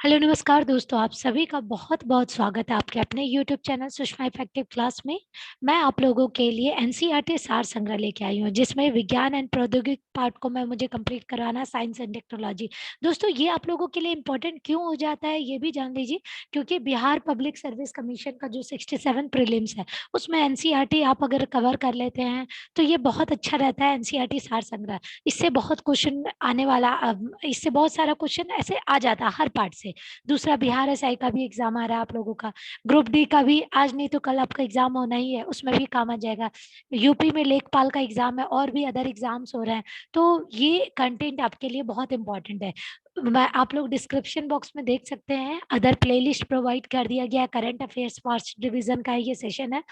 Hello नमस्कार दोस्तों, आप सभी का बहुत बहुत स्वागत है आपके अपने YouTube channel Sushma effective class में। मैं आप लोगों के लिए एनसीईआरटी सार संग्रह लेके आई हूँ, जिसमें विज्ञान एंड प्रौद्योगिक पार्ट को मैं मुझे कंप्लीट करवाना, साइंस एंड टेक्नोलॉजी। दोस्तों, ये आप लोगों के लिए इंपॉर्टेंट क्यों हो जाता है ये भी जान लीजिए, क्योंकि बिहार पब्लिक सर्विस कमीशन का जो 67 प्रीलिम्स है उसमें एनसीईआरटी आप अगर कवर कर लेते हैं तो ये बहुत अच्छा रहता है। एनसीईआरटी सार संग्रह, इससे बहुत क्वेश्चन आने वाला, इससे बहुत सारा क्वेश्चन ऐसे आ जाता है हर पार्ट से। दूसरा, बिहार एसआई का भी एग्जाम आ रहा है आप लोगों का, ग्रुप डी का भी आज नहीं तो कल आपका एग्जाम होना ही है, उसमें भी काम आ जाएगा। यूपी में लेखपाल का एग्जाम है और भी अदर एग्जाम्स हो रहे हैं, तो ये कंटेंट आपके लिए बहुत इंपॉर्टेंट है। आप लोग डिस्क्रिप्शन बॉक्स में देख सकते हैं, अदर प्लेलिस्ट प्रोवाइड कर दिया गया, करंट अफेयर्स फर्स्ट डिवीजन का ये सेशन है,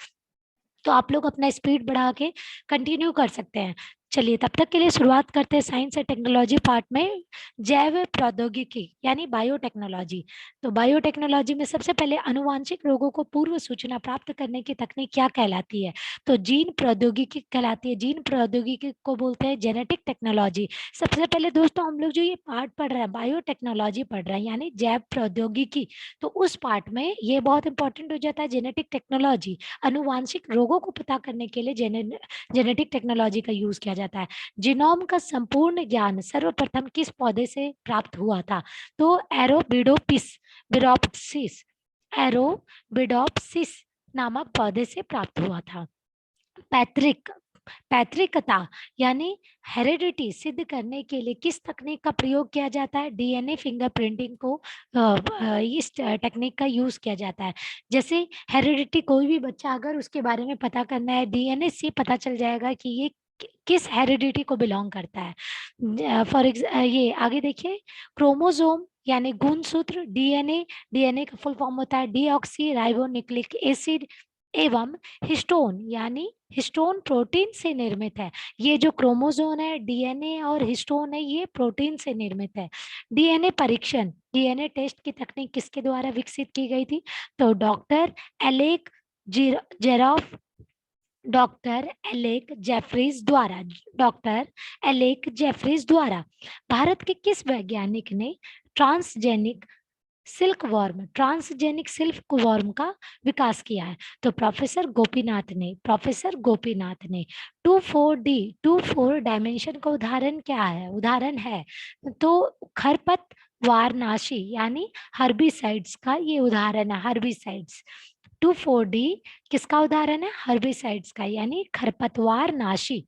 तो आप लोग अपना स्पीड बढ़ा के कंटिन्यू कर सकते हैं। चलिए तब तक के लिए शुरुआत करते हैं साइंस एंड टेक्नोलॉजी पार्ट में। जैव प्रौद्योगिकी यानी बायोटेक्नोलॉजी। तो बायोटेक्नोलॉजी में सबसे पहले अनुवांशिक रोगों को पूर्व सूचना प्राप्त करने की तकनीक क्या कहलाती है? तो जीन प्रौद्योगिकी कहलाती है। जीन प्रौद्योगिकी को बोलते हैं जेनेटिक टेक्नोलॉजी। सबसे पहले दोस्तों हम लोग जो ये पार्ट पढ़ रहे हैं बायोटेक्नोलॉजी पढ़ रहे हैं यानी जैव प्रौद्योगिकी, तो उस पार्ट में ये बहुत इंपॉर्टेंट हो जाता है जेनेटिक टेक्नोलॉजी। अनुवांशिक रोगों को पता करने के लिए जेनेटिक टेक्नोलॉजी का यूज किया जाता है। जीनोम का संपूर्ण ज्ञान सर्वप्रथम किस पौधे से प्राप्त हुआ था? तो बिरोप्सिस एरोबिडोप्सिस नामक पौधे से प्राप्त हुआ था। पैतृक पैतृकता यानी हेरिडिटी सिद्ध करने के लिए किस तकनीक का प्रयोग किया जाता है? डीएनए फिंगरप्रिंटिंग को इस टेक्निक का यूज किया जाता है। जैसे हेरिडिटी, कोई भी बच्चा अगर उसके बारे में पता करना है, डीएनए से पता चल जाएगा कि ये किस हेरिडिटी को बिलोंग करता है। ये आगे देखिए, क्रोमोसोम यानी गुणसूत्र, डीएनए का फुल फॉर्म होता है डीऑक्सी राइबोन्यूक्लिक एसिड, एवं हिस्टोन यानी हिस्टोन प्रोटीन से निर्मित है। ये जो क्रोमोसोम है, डीएनए और हिस्टोन है, ये प्रोटीन से निर्मित है। डीएनए परीक्षण, डीएनए टेस्ट की तकनीक किसके द्वारा विकसित की गई थी? तो एलेक जेरॉफ डॉक्टर डॉक्टर एलेक जेफरीज द्वारा। भारत के किस वैज्ञानिक ने ट्रांसजेनिक सिल्क वर्म का विकास किया है? तो प्रोफेसर गोपीनाथ ने। टू फोर डायमेंशन का उदाहरण है तो खरपतवारनाशी यानी हर्बिसाइड्स का ये उदाहरण है। हर्बिसाइड्स 2,4-D किसका उदाहरण है? हर्बिसाइड्स का यानी खरपतवार नाशी।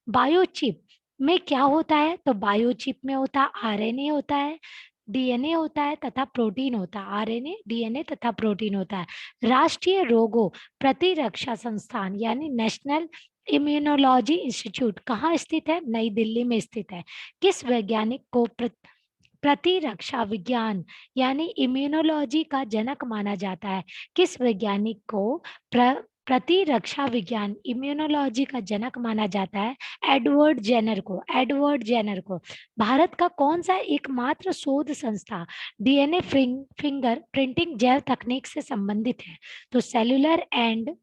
बायोचिप में क्या होता है? तो बायोचिप में होता आरएनए होता है, डीएनए होता है तथा प्रोटीन होता है। आरएनए, डीएनए तथा प्रोटीन होता है। राष्ट्रीय रोगों प्रतिरक्षा संस्थान यानी नेशनल इम्यूनोलॉजी इंस्टीट्यूट कहाँ स्थित है? नई दिल्ली में स्थित है। किस वैज्ञानिक को प्रतिरक्षा विज्ञान यानी इम्यूनोलॉजी का जनक माना जाता है? किस वैज्ञानिक को प्रतिरक्षा विज्ञान इम्यूनोलॉजी का जनक माना जाता है? एडवर्ड जेनर को। भारत का कौन सा एकमात्र शोध संस्था डीएनए फिंगर प्रिंटिंग जैव तकनीक से संबंधित है? तो सेलुलर एंड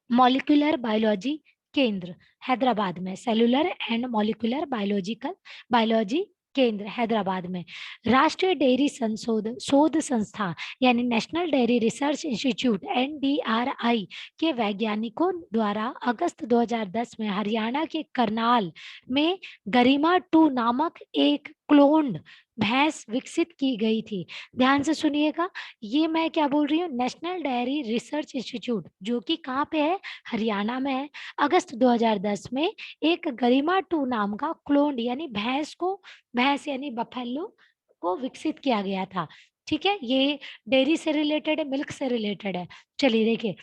मॉलिक्यूलर बायोलॉजी केंद्र हैदराबाद में, सेलुलर एंड मॉलिक्यूलर बायोलॉजी केंद्र हैदराबाद में। राष्ट्रीय डेयरी शोध संस्था यानी national dairy research institute NDRI के वैज्ञानिकों द्वारा अगस्त 2010 में हरियाणा के करनाल में गरिमा 2 नामक एक क्लोन्ड भैंस विकसित की गई थी। ध्यान से सुनिएगा, ये मैं क्या बोल रही हूँ, नेशनल डेयरी रिसर्च इंस्टीट्यूट जो कि कहाँ पे है? हरियाणा में है। अगस्त 2010 में एक गरिमा 2 नाम का क्लोन यानी भैंस यानी बफेलो को विकसित किया गया था। ठीक है, ये डेयरी से रिलेटेड है, मिल्क से रिलेटेड है। चलिए देखिए,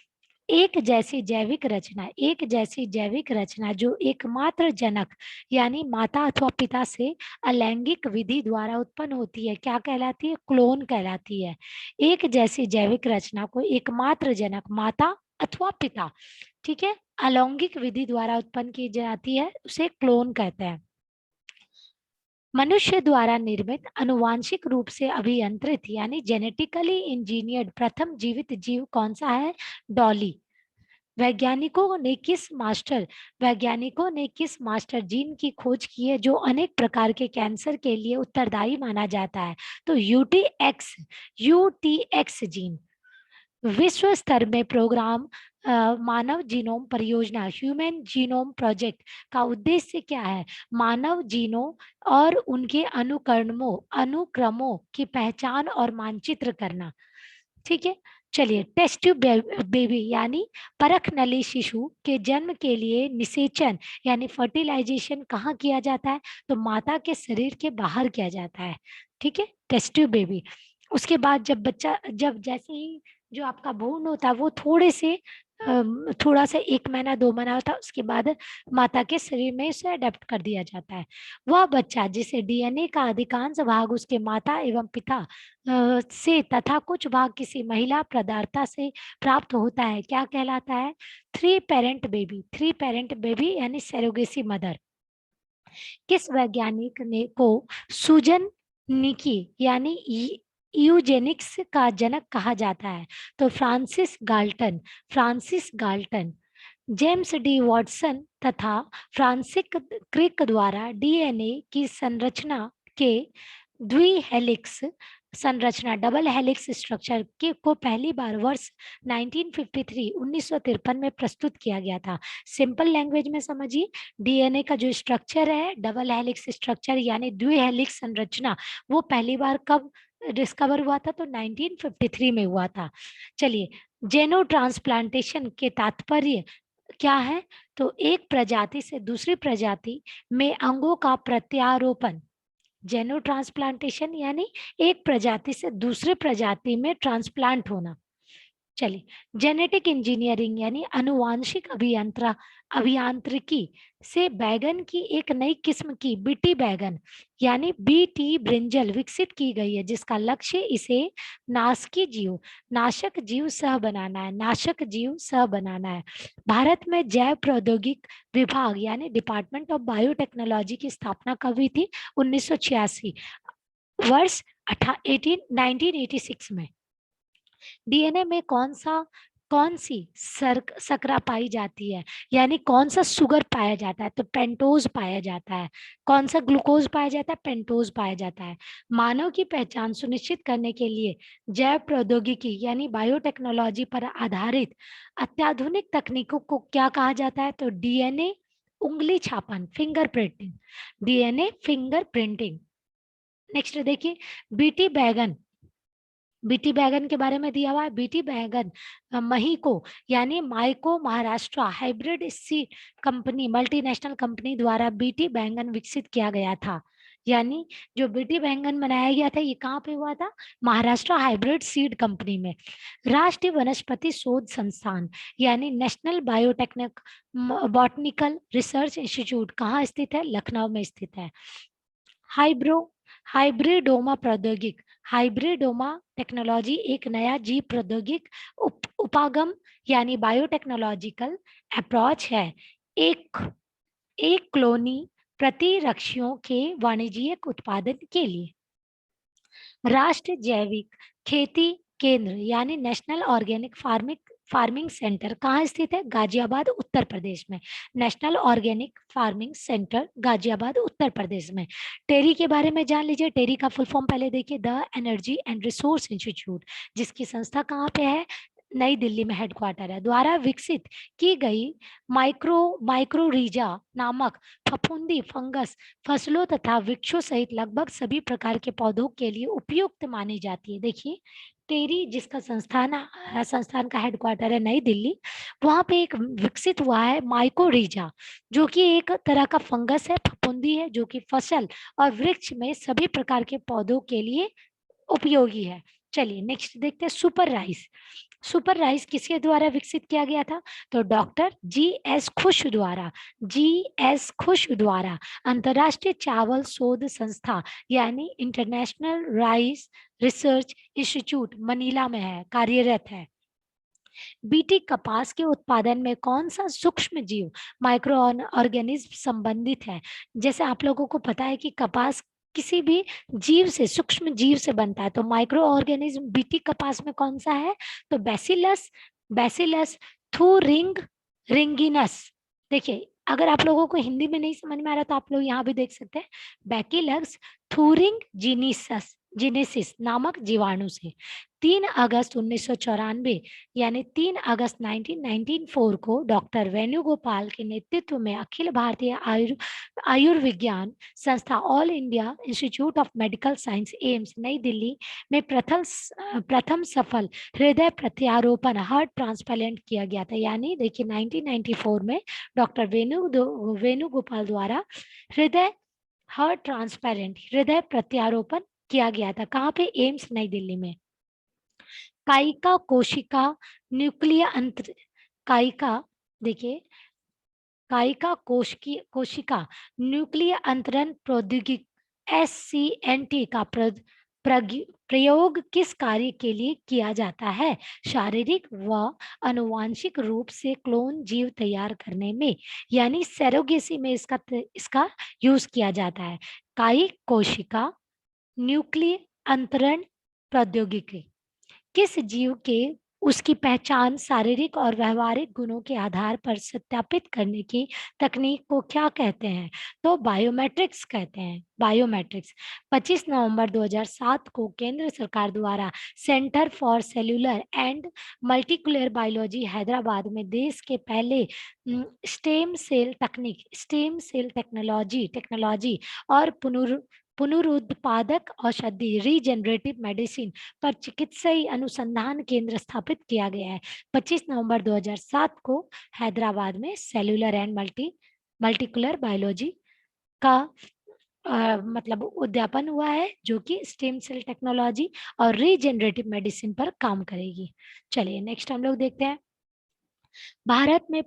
एक जैसी जैविक रचना जो एकमात्र जनक यानी माता अथवा पिता से अलैंगिक विधि द्वारा उत्पन्न होती है, क्या कहलाती है? क्लोन कहलाती है। एक जैसी जैविक रचना को एकमात्र जनक माता अथवा पिता, ठीक है, अलैंगिक विधि द्वारा उत्पन्न की जाती है, उसे क्लोन कहते हैं। मनुष्य द्वारा निर्मित अनुवांशिक रूप से अभियंत्रित यानी जेनेटिकली इंजीनियर्ड प्रथम जीवित जीव कौन सा है? डॉली। वैज्ञानिकों ने किस मास्टर जीन की खोज की है जो अनेक प्रकार के कैंसर के लिए उत्तरदायी माना जाता है? तो यूटीएक्स जीन। विश्व स्तर में प्रोग्राम मानव जीनोम परियोजना ह्यूमन जीनोम प्रोजेक्ट का उद्देश्य क्या है? मानव जीनों और उनके अनुक्रमों की पहचान और मानचित्र करना। ठीक है, चलिए। टेस्ट ट्यूब बेबी यानी परख नली शिशु के जन्म के लिए निषेचन यानी फर्टिलाइजेशन कहाँ किया जाता है? तो माता के शरीर के बाहर किया जाता है। ठीक है, टेस्ट ट्यूब बेबी। उसके बाद जब जैसे ही जो आपका भ्रूण होता है वो थोड़ा सा 1 महीना 2 महीना होता है, उसके बाद माता के शरीर में इसे अडेप्ट कर दिया जाता है। वह बच्चा जिसे डीएनए का अधिकांश भाग उसके माता एवं पिता से तथा कुछ भाग किसी महिला प्रदाता से प्राप्त होता है, क्या कहलाता है? थ्री पेरेंट बेबी यानी सरोगेसी मदर। किस वैज्ञानिक ने को सूजन निकी यानी यूजेनिक्स का जनक कहा जाता है? तो Francis Galton. James D Watson तथा फ्रांसिस क्रिक द्वारा डीएनए की संरचना के द्विहेलिक्स संरचना डबल हेलिक्स स्ट्रक्चर के को पहली बार वर्ष 1953 में प्रस्तुत किया गया था। सिंपल लैंग्वेज में समझिए, डीएनए का जो स्ट्रक्चर है डबल हेलिक्स स्ट्रक्चर यानी द्विहेलिक्स संरचना, वो पहली बार कब डिस्कवर हुआ था? तो 1953 में हुआ था। चलिए, जेनो ट्रांसप्लांटेशन के तात्पर्य क्या है? तो एक प्रजाति से दूसरी प्रजाति में अंगों का प्रत्यारोपण। जेनो ट्रांसप्लांटेशन यानी एक प्रजाति से दूसरे प्रजाति में ट्रांसप्लांट होना। चलिए, जेनेटिक इंजीनियरिंग यानी अनुवांशिक अभियांत्रिकी से बैगन की एक नई किस्म की बीटी बैगन यानी बीटी ब्रिंजल विकसित की गई है, जिसका लक्ष्य इसे नाशक जीव सह बनाना है। भारत में जैव प्रौद्योगिक विभाग यानी डिपार्टमेंट ऑफ बायोटेक्नोलॉजी की स्थापना कब हुई थी? 1986 वर्ष 1986 में। डीएनए में कौन सी सकरा पाई जाती है यानी कौन सा शुगर पाया जाता है? तो पेंटोज पाया जाता है। कौन सा ग्लूकोज पाया जाता है? पेंटोज पाया जाता है। मानव की पहचान सुनिश्चित करने के लिए जैव प्रौद्योगिकी यानी बायोटेक्नोलॉजी पर आधारित अत्याधुनिक तकनीकों को क्या कहा जाता है? तो डीएनए उंगली छापन फिंगरप्रिंटिंग। नेक्स्ट देखिए, बीटी बैगन के बारे में दिया हुआ है। बीटी बैगन महीको यानी Mahyco Maharashtra Hybrid Seed Company multinational company द्वारा बीटी बैंगन विकसित किया गया था। यानी जो बीटी बैंगन बनाया गया था ये कहाँ पे हुआ था? महाराष्ट्र हाइब्रिड सीड कंपनी में। राष्ट्रीय वनस्पति शोध संस्थान यानी national biotechnic botanical research institute कहाँ स्थित है? लखनऊ में स्थित है। हाइब्रिडोमा टेक्नोलॉजी एक नया जीव प्रौद्योगिक उपागम यानी बायोटेक्नोलॉजिकल अप्रोच है एक क्लोनी प्रतिरक्षियों के वाणिज्यिक उत्पादन के लिए। राष्ट्रीय जैविक खेती केंद्र यानी नेशनल ऑर्गेनिक फार्मिंग सेंटर कहाँ स्थित है? गाजियाबाद उत्तर प्रदेश में। National organic farming centre Ghaziabad Uttar Pradesh में। टेरी के बारे में जान लीजिए। टेरी का फुल फॉर्म पहले देखिए, the energy and resource institute, जिसकी संस्था कहाँ पे है? नई दिल्ली में हेडक्वार्टर है। द्वारा विकसित की गई माइक्रोरीजा नामक फफूंदी फंगस फसलों तथा वृक्षों सहित लगभग सभी प्रकार के पौधों के लिए उपयुक्त मानी जाती है। देखिए, टेरी जिसका संस्थान का हेडक्वार्टर है नई दिल्ली, वहां पे एक विकसित हुआ है माइकोरीजा, जो कि एक तरह का फंगस है, फफूंदी है, जो कि फसल और वृक्ष में सभी प्रकार के पौधों के लिए उपयोगी है। चलिए नेक्स्ट देखते हैं, सुपर राइस किसके द्वारा विकसित किया गया था? तो डॉक्टर जी एस खुश द्वारा अंतरराष्ट्रीय चावल शोध संस्था यानी international rice research institute Manila में है, कार्यरत है। बीटी कपास के उत्पादन में कौन सा सूक्ष्म जीव माइक्रो ऑर्गेनिज्म संबंधित है? जैसे आप लोगों को पता है कि कपास किसी भी सूक्ष्म जीव से बनता है, तो माइक्रो ऑर्गेनिज्म बीटी कपास में कौन सा है? तो बैसिलस थूरिंग रिंगिनस। देखिए अगर आप लोगों को हिंदी में नहीं समझ में आ रहा तो आप लोग यहाँ भी देख सकते हैं। बैकिलग्स थूरिंग जीनिसस जीनेसिस नामक जीवाणु से 3 अगस्त 1994 यानी 3 अगस्त 1994 को डॉक्टर वेणुगोपाल के नेतृत्व में अखिल भारतीय आयुर्विज्ञान संस्था all India institute of medical science AIIMS नई दिल्ली में प्रथम सफल हृदय प्रत्यारोपण हार्ट ट्रांसप्लांट किया गया था। यानी देखिए 1994 में डॉक्टर वेणुगोपाल द्वारा हृदय हार्ट ट्रांसप्लांट हृदय प्रत्यारोपण किया गया था। कहाँ पे? एम्स नई दिल्ली में। कायिका कोशिका न्यूक्लियर अंतर कायिका देखिए कायिका कोशिका न्यूक्लियर अंतरण प्रौद्योगिकी SCNT का प्रयोग किस कार्य के लिए किया जाता है? शारीरिक व अनुवांशिक रूप से क्लोन जीव तैयार करने में, यानी सेरोगेसी में इसका यूज किया जाता है। कायिक कोशिका न्यूक्लियर अंतरण प्रौद्योगिकी किस जीव के उसकी पहचान शारीरिक और व्यवहारिक गुणों के आधार पर सत्यापित करने की तकनीक को क्या कहते हैं? तो बायोमेट्रिक्स कहते हैं। बायोमेट्रिक्स 25 नवंबर 2007 को केंद्र सरकार द्वारा centre for cellular and molecular biology Hyderabad में देश के पहले स्टेम सेल टेक्नोलॉजी और पुनरुत्पादक औषधि रीजेनरेटिव मेडिसिन पर चिकित्सीय अनुसंधान केंद्र स्थापित किया गया है। 25 नवंबर 2007 को हैदराबाद में सेल्यूलर एंड मल्टीकुलर बायोलॉजी का मतलब उद्यापन हुआ है, जो कि स्टेम सेल टेक्नोलॉजी और रीजेनरेटिव मेडिसिन पर काम करेगी। चलिए नेक्स्ट हम लोग देखते हैं। भारत में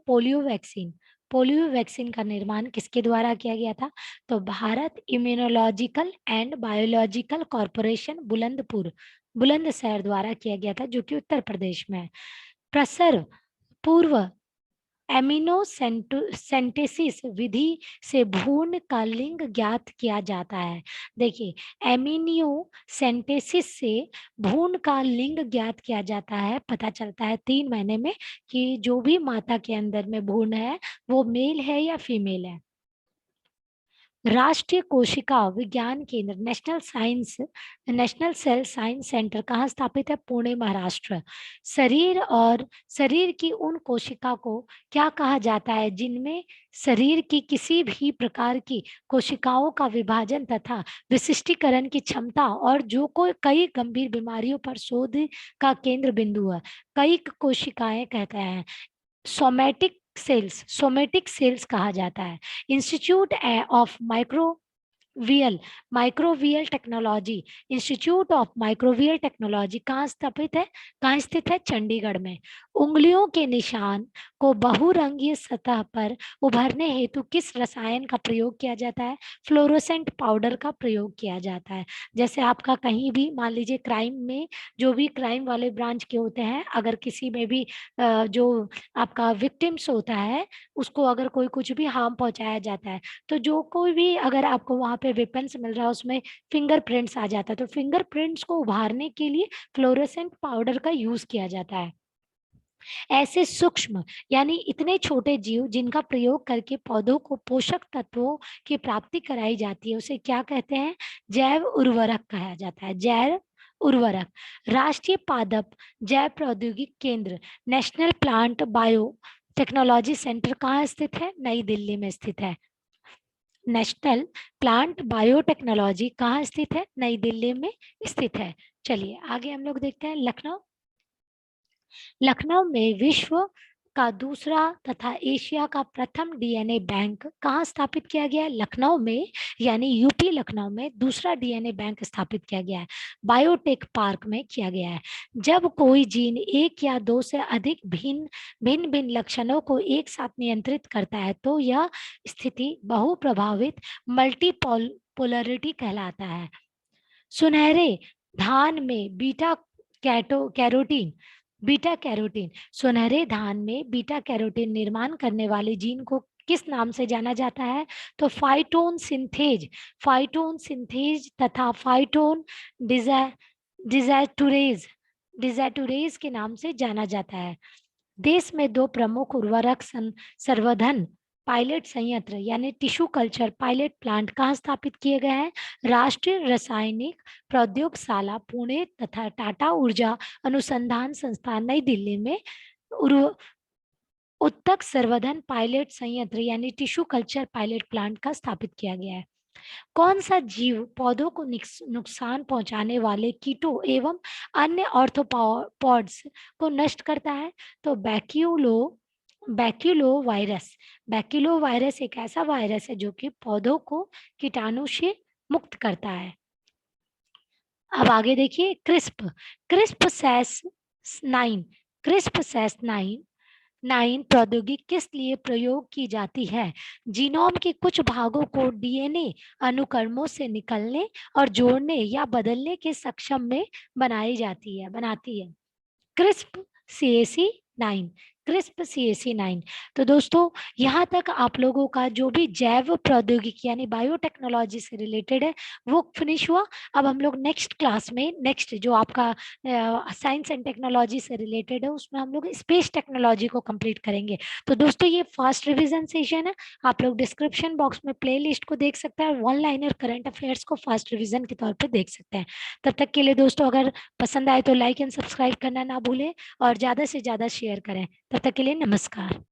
पोलियो वैक्सीन का निर्माण किसके द्वारा किया गया था? तो Bharat immunological and biological corporation Bulandshahr द्वारा किया गया था, जो कि उत्तर प्रदेश में है। प्रसव पूर्व एमिनो सेंटेसिस विधि से भ्रूण का लिंग ज्ञात किया जाता है। देखिए एमिनो सेंटेसिस से भ्रूण का लिंग ज्ञात किया जाता है, पता चलता है 3 महीने में कि जो भी माता के अंदर में भ्रूण है वो मेल है या फीमेल है। राष्ट्रीय कोशिका विज्ञान केंद्र नेशनल सेल साइंस सेंटर कहाँ स्थापित है? पुणे महाराष्ट्र। शरीर की उन कोशिका को क्या कहा जाता है जिनमें शरीर की किसी भी प्रकार की कोशिकाओं का विभाजन तथा विशिष्टीकरण की क्षमता और जो कई गंभीर बीमारियों पर शोध का केंद्र बिंदु है। कई कोशिकाएं कहते हैं सोमेटिक सेल्स कहा जाता है। इंस्टीट्यूट ऑफ माइक्रोवियल टेक्नोलॉजी कहाँ स्थित है? चंडीगढ़ में। उंगलियों के निशान को बहुरंगीय सतह पर उभरने हेतु किस रसायन का प्रयोग किया जाता है? फ्लोरोसेंट पाउडर का प्रयोग किया जाता है। जैसे आपका कहीं भी मान लीजिए क्राइम में, जो भी क्राइम वाले ब्रांच के होते हैं, अगर किसी में भी जो आपका विक्टिम्स होता है उसको अगर कोई कुछ भी हार्म पहुंचाया जाता है, तो जो कोई भी अगर आपको वहां पे वेपन्स मिल रहा है उसमें फिंगरप्रिंट्स आ जाता है, तो फिंगरप्रिंट्स को उभारने के लिए फ्लोरोसेंट पाउडर का यूज किया जाता है। ऐसे सूक्ष्म यानी इतने छोटे जीव जिनका प्रयोग करके पौधों को पोषक तत्वों की प्राप्ति कराई जाती है, उसे क्या कहते हैं? जैव उर्वरक कहा जाता है। जैव उर्वरक। राष्ट्रीय पादप जैव प्रौद्योगिकी केंद्र national plant bio technology centre कहाँ स्थित है? नई दिल्ली में स्थित है। नेशनल प्लांट बायोटेक्नोलॉजी कहाँ स्थित है? नई दिल्ली में स्थित है। चलिए आगे हम लोग देखते हैं। लखनऊ में विश्व का दूसरा तथा एशिया का प्रथम डीएनए बैंक कहाँ स्थापित किया गया है? लखनऊ में, यानी यूपी लखनऊ में दूसरा डीएनए बैंक स्थापित किया गया है। बायोटेक पार्क में किया गया है। जब कोई जीन एक या दो से अधिक भिन्न भिन्न लक्षणों को एक साथ नियंत्रित करता है तो यह स्थिति बहुप्रभावित मल्टीपोलरिटी कहलाता है। सुनहरे धान में बीटा कैरोटीन सुनहरे धान में बीटा कैरोटीन निर्माण करने वाले जीन को किस नाम से जाना जाता है? तो फाइटोन सिंथेज तथा फाइटोन डिजाटुरेज के नाम से जाना जाता है। देश में 2 प्रमुख उर्वरक संवर्धन पायलट संयंत्र यानी टिश्यू कल्चर पायलट प्लांट कहाँ स्थापित किए गए हैं? राष्ट्रीय रासायनिक प्रौद्योगशाला पुणे तथा टाटा ऊर्जा अनुसंधान संस्थान नई दिल्ली में उत्तक संवर्धन पायलट संयंत्र यानी टिश्यू कल्चर पायलट प्लांट का स्थापित किया गया है। कौन सा जीव पौधों को नुकसान पहुंचाने वाले कीटों एवं अन्य ऑर्थोपॉड्स को नष्ट करता है? तो बैक्यूलो वायरस। बैक्यूलो वायरस एक ऐसा वायरस है जो कि पौधों को कीटाणु से मुक्त करता है। अब आगे देखिए CRISPR CRISPR Cas 9 CRISPR Cas 9 प्रौद्योगिकी किस लिए प्रयोग की जाती है? जीनोम के कुछ भागों को डीएनए अनुक्रमों से निकलने और जोड़ने या बदलने के सक्षम में बनाती है क्रिस्प सीएसी 9 क्रिस्प सीएसी 9। तो दोस्तों यहाँ तक आप लोगों का जो भी जैव प्रौद्योगिकी यानी बायोटेक्नोलॉजी से रिलेटेड है वो फिनिश हुआ। अब हम लोग नेक्स्ट क्लास में नेक्स्ट जो आपका साइंस एंड टेक्नोलॉजी से रिलेटेड है उसमें हम लोग स्पेस टेक्नोलॉजी को कंप्लीट करेंगे। तो दोस्तों ये फास्ट रिविजन सेशन है, आप लोग डिस्क्रिप्शन बॉक्स में प्ले लिस्ट को देख सकते हैं और वन लाइनर करंट अफेयर्स को फास्ट रिविजन के तौर पर देख सकते हैं। तब तक के लिए दोस्तों अगर पसंद आए तो लाइक एंड सब्सक्राइब करना ना भूलें और ज़्यादा से ज़्यादा शेयर करें। तब तक के लिए नमस्कार।